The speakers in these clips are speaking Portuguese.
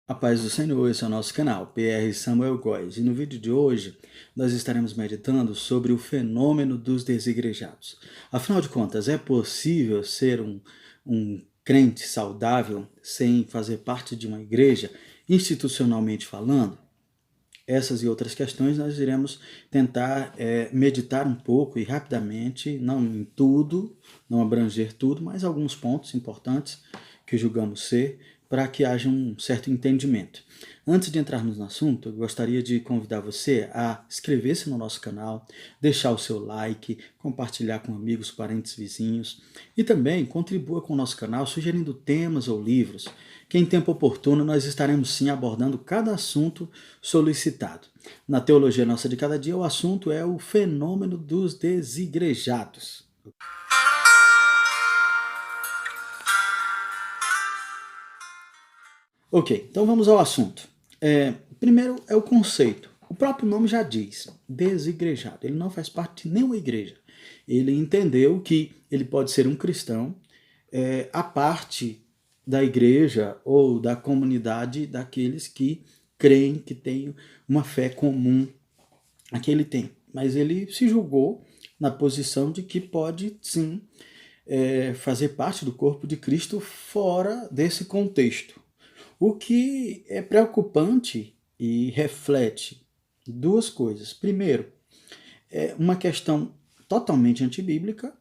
A paz do Senhor, esse é o nosso canal, PR Samuel Góes, e no vídeo de hoje nós estaremos meditando sobre o fenômeno dos desigrejados. Afinal de contas, é possível ser um crente saudável sem fazer parte de uma igreja, institucionalmente falando? Essas e outras questões nós iremos tentar meditar um pouco e rapidamente, não em tudo, não abranger tudo, mas alguns pontos importantes que julgamos ser, para que haja um certo entendimento. Antes de entrarmos no assunto, eu gostaria de convidar você a inscrever-se no nosso canal, deixar o seu like, compartilhar com amigos, parentes, vizinhos e também contribua com o nosso canal sugerindo temas ou livros que em tempo oportuno nós estaremos sim abordando cada assunto solicitado. Na Teologia Nossa de Cada Dia, o assunto é o fenômeno dos desigrejados. Ok, então vamos ao assunto. Primeiro é o conceito. O próprio nome já diz, desigrejado. Ele não faz parte de nenhuma igreja. Ele entendeu que ele pode ser um cristão à parte da igreja ou da comunidade daqueles que creem, que têm uma fé comum a que ele tem. Mas ele se julgou na posição de que pode sim fazer parte do corpo de Cristo fora desse contexto. O que é preocupante e reflete duas coisas. Primeiro, é uma questão totalmente antibíblica,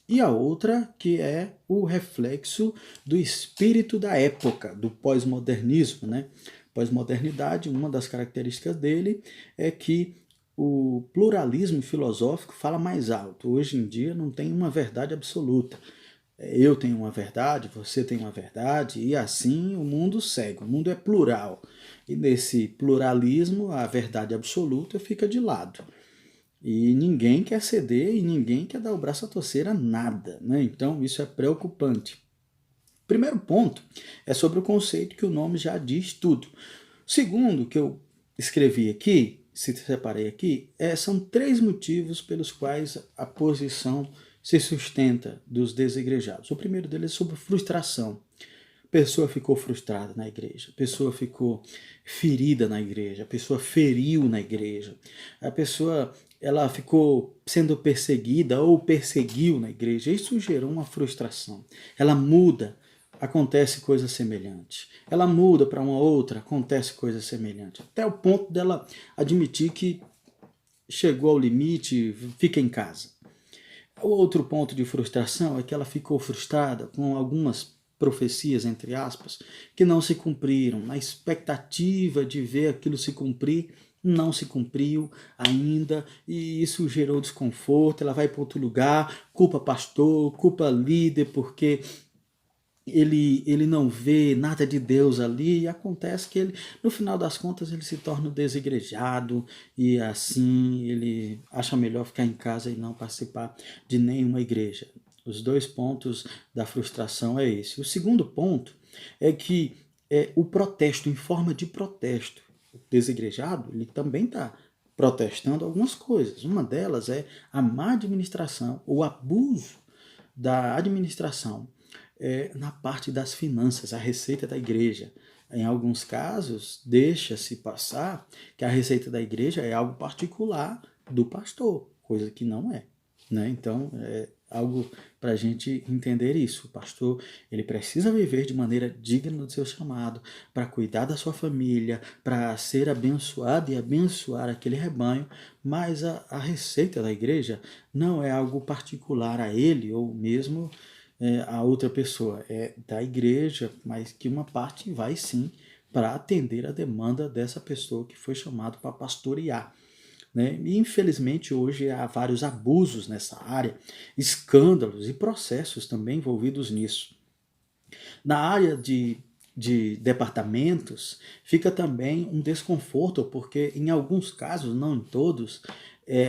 e a outra que é o reflexo do espírito da época, do pós-modernismo, né? Pós-modernidade, uma das características dele é que o pluralismo filosófico fala mais alto. Hoje em dia não tem uma verdade absoluta. Eu tenho uma verdade, você tem uma verdade, e assim o mundo segue. O mundo é plural. E nesse pluralismo, a verdade absoluta fica de lado. E ninguém quer ceder e ninguém quer dar o braço a torcer a nada, né? Então isso é preocupante. Primeiro ponto é sobre o conceito que o nome já diz tudo. Segundo, que eu escrevi aqui, separei aqui, são três motivos pelos quais a posição se sustenta dos desigrejados. O primeiro deles é sobre frustração. A pessoa ficou frustrada na igreja, a pessoa ficou ferida na igreja, a pessoa feriu na igreja, a pessoa ela ficou sendo perseguida ou perseguiu na igreja. Isso gerou uma frustração. Ela muda, acontece coisa semelhante. Ela muda para uma outra, acontece coisa semelhante. Até o ponto dela admitir que chegou ao limite, fica em casa. O outro ponto de frustração é que ela ficou frustrada com algumas profecias, entre aspas, que não se cumpriram. Na expectativa de ver aquilo se cumprir, não se cumpriu ainda, e isso gerou desconforto. Ela vai para outro lugar, culpa pastor, culpa líder, porque ele não vê nada de Deus ali, e acontece que ele, no final das contas, ele se torna um desigrejado, e assim ele acha melhor ficar em casa e não participar de nenhuma igreja. Os dois pontos da frustração é esse. O segundo ponto é que o protesto, em forma de protesto. O desigrejado, ele também está protestando algumas coisas. Uma delas é a má administração, o abuso da administração na parte das finanças, a receita da igreja. Em alguns casos, deixa-se passar que a receita da igreja é algo particular do pastor, coisa que não é. Né? Então, é algo para a gente entender isso. O pastor ele precisa viver de maneira digna do seu chamado, para cuidar da sua família, para ser abençoado e abençoar aquele rebanho, mas a receita da igreja não é algo particular a ele ou mesmo a outra pessoa. É da igreja, mas que uma parte vai sim para atender a demanda dessa pessoa que foi chamado para pastorear. Né? E infelizmente hoje há vários abusos nessa área, escândalos e processos também envolvidos nisso. Na área de departamentos, fica também um desconforto, porque em alguns casos, não em todos,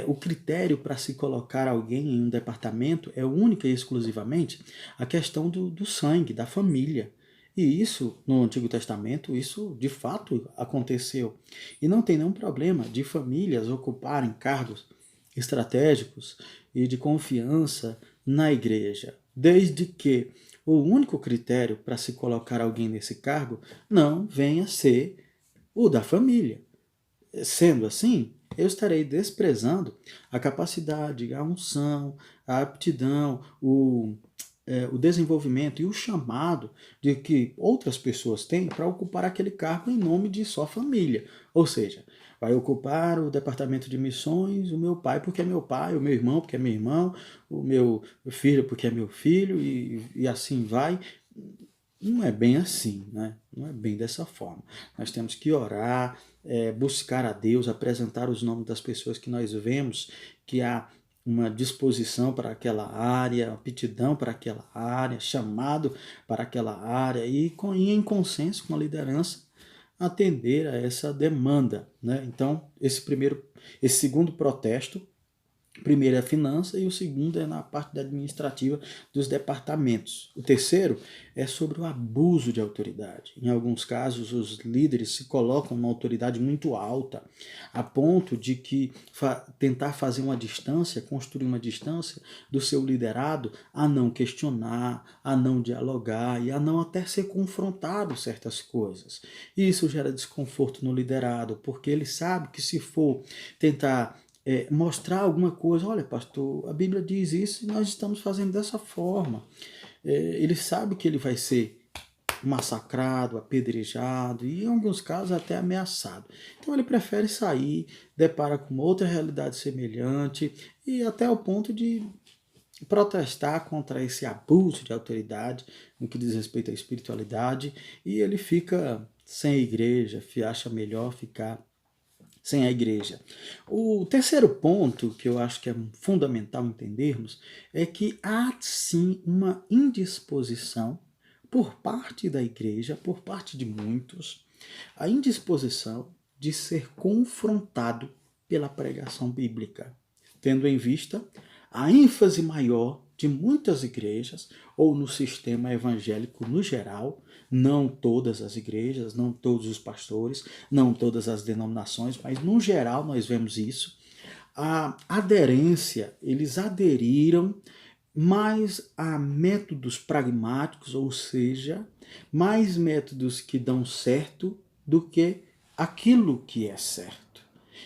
o critério para se colocar alguém em um departamento é única e exclusivamente a questão do sangue, da família. E isso, no Antigo Testamento, isso de fato aconteceu. E não tem nenhum problema de famílias ocuparem cargos estratégicos e de confiança na igreja, desde que o único critério para se colocar alguém nesse cargo não venha a ser o da família. Sendo assim, eu estarei desprezando a capacidade, a unção, a aptidão, o desenvolvimento e o chamado de que outras pessoas têm para ocupar aquele cargo em nome de sua família. Ou seja, vai ocupar o departamento de missões o meu pai porque é meu pai, o meu irmão porque é meu irmão, o meu filho porque é meu filho e assim vai. Não é bem assim, né? Não é bem dessa forma. Nós temos que orar, buscar a Deus, apresentar os nomes das pessoas que nós vemos que há uma disposição para aquela área, aptidão para aquela área, chamado para aquela área e em consenso com a liderança atender a essa demanda, né? Então, esse segundo protesto. Primeiro é a finança e o segundo é na parte administrativa dos departamentos. O terceiro é sobre o abuso de autoridade. Em alguns casos, os líderes se colocam numa autoridade muito alta, a ponto de que tentar fazer uma distância, construir uma distância do seu liderado a não questionar, a não dialogar e a não até ser confrontado certas coisas. E isso gera desconforto no liderado, porque ele sabe que se for tentar mostrar alguma coisa, olha pastor, a Bíblia diz isso e nós estamos fazendo dessa forma. Ele sabe que ele vai ser massacrado, apedrejado e em alguns casos até ameaçado. Então ele prefere sair, depara com outra realidade semelhante e até o ponto de protestar contra esse abuso de autoridade no que diz respeito à espiritualidade e ele fica sem a igreja, acha melhor ficar sem a igreja. O terceiro ponto que eu acho que é fundamental entendermos é que há sim uma indisposição por parte da igreja, por parte de muitos, a indisposição de ser confrontado pela pregação bíblica, tendo em vista a ênfase maior de muitas igrejas ou no sistema evangélico no geral, não todas as igrejas, não todos os pastores, não todas as denominações, mas no geral nós vemos isso. A aderência, eles aderiram mais a métodos pragmáticos, ou seja, mais métodos que dão certo do que aquilo que é certo.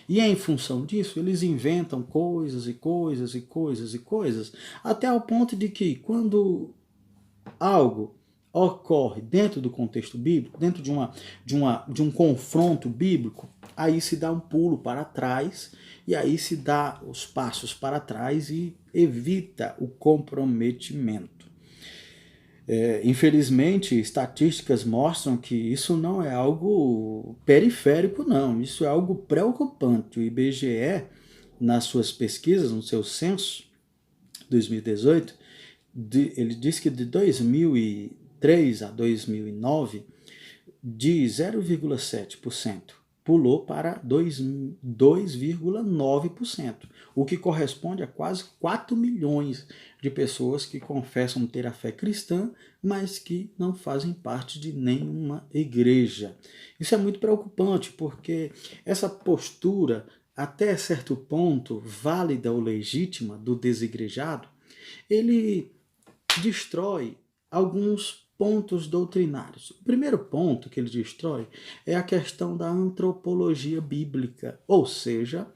E em função disso, eles inventam coisas e coisas e coisas e coisas, até ao ponto de que quando algo ocorre dentro do contexto bíblico, dentro de um confronto bíblico, aí se dá um pulo para trás e aí se dá os passos para trás e evita o comprometimento. Infelizmente, estatísticas mostram que isso não é algo periférico, não. Isso é algo preocupante. O IBGE, nas suas pesquisas, no seu censo 2018, ele diz que de 2003 a 2009, de 0,7% pulou para 2,9%, o que corresponde a quase 4 milhões de pessoas que confessam ter a fé cristã, mas que não fazem parte de nenhuma igreja. Isso é muito preocupante, porque essa postura, até certo ponto, válida ou legítima do desigrejado, ele destrói alguns pontos doutrinários. O primeiro ponto que ele destrói é a questão da antropologia bíblica, ou seja,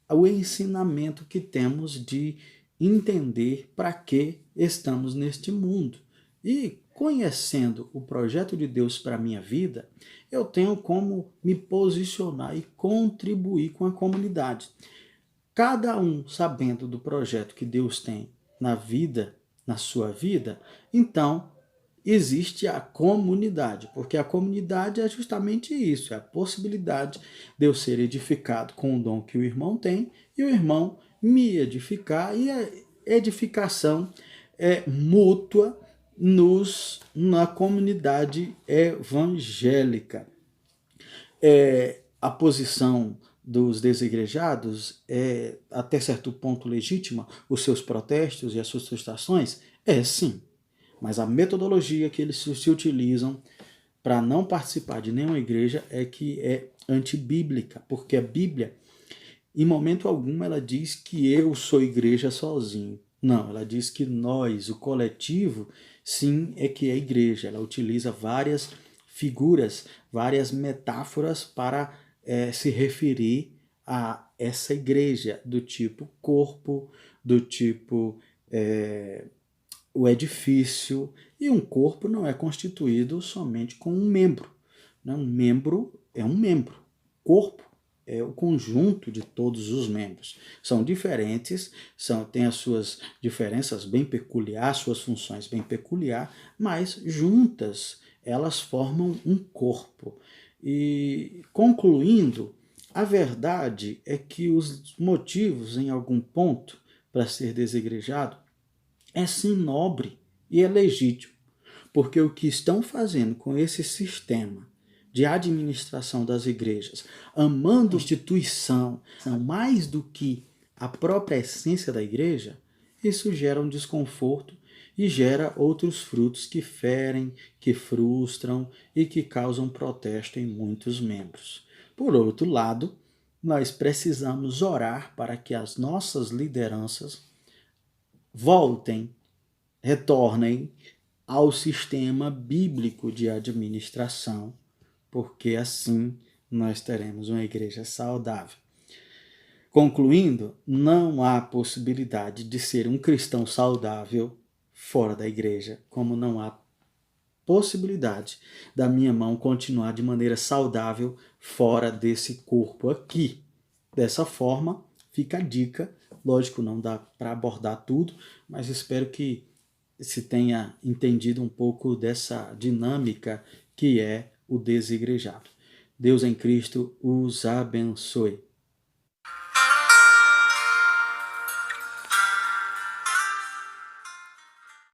o ensinamento que temos de entender para que estamos neste mundo. E conhecendo o projeto de Deus para a minha vida, eu tenho como me posicionar e contribuir com a comunidade. Cada um sabendo do projeto que Deus tem na sua vida, então existe a comunidade, porque a comunidade é justamente isso, é a possibilidade de eu ser edificado com o dom que o irmão tem e o irmão me edificar, e a edificação é mútua na comunidade evangélica. A posição dos desigrejados é até certo ponto legítima, os seus protestos e as suas frustrações? É sim. Mas a metodologia que eles se utilizam para não participar de nenhuma igreja é que é antibíblica, porque a Bíblia, em momento algum, ela diz que eu sou igreja sozinho. Não, ela diz que nós, o coletivo, sim é que a igreja ela utiliza várias figuras, várias metáforas para se referir a essa igreja, do tipo corpo, do tipo o edifício, e um corpo não é constituído somente com um membro. Né? Um membro é um membro. Corpo é o conjunto de todos os membros. São diferentes, têm as suas diferenças bem peculiares, suas funções bem peculiares, mas juntas elas formam um corpo. E concluindo, a verdade é que os motivos, em algum ponto, para ser desigrejado é sim nobre e é legítimo, porque o que estão fazendo com esse sistema de administração das igrejas, amando a instituição mais do que a própria essência da igreja, isso gera um desconforto e gera outros frutos que ferem, que frustram e que causam protesto em muitos membros. Por outro lado, nós precisamos orar para que as nossas lideranças voltem, retornem ao sistema bíblico de administração, porque assim nós teremos uma igreja saudável. Concluindo, não há possibilidade de ser um cristão saudável fora da igreja, como não há possibilidade da minha mão continuar de maneira saudável fora desse corpo aqui. Dessa forma, fica a dica. Lógico, não dá para abordar tudo, mas espero que se tenha entendido um pouco dessa dinâmica que é o desigrejado. Deus em Cristo os abençoe.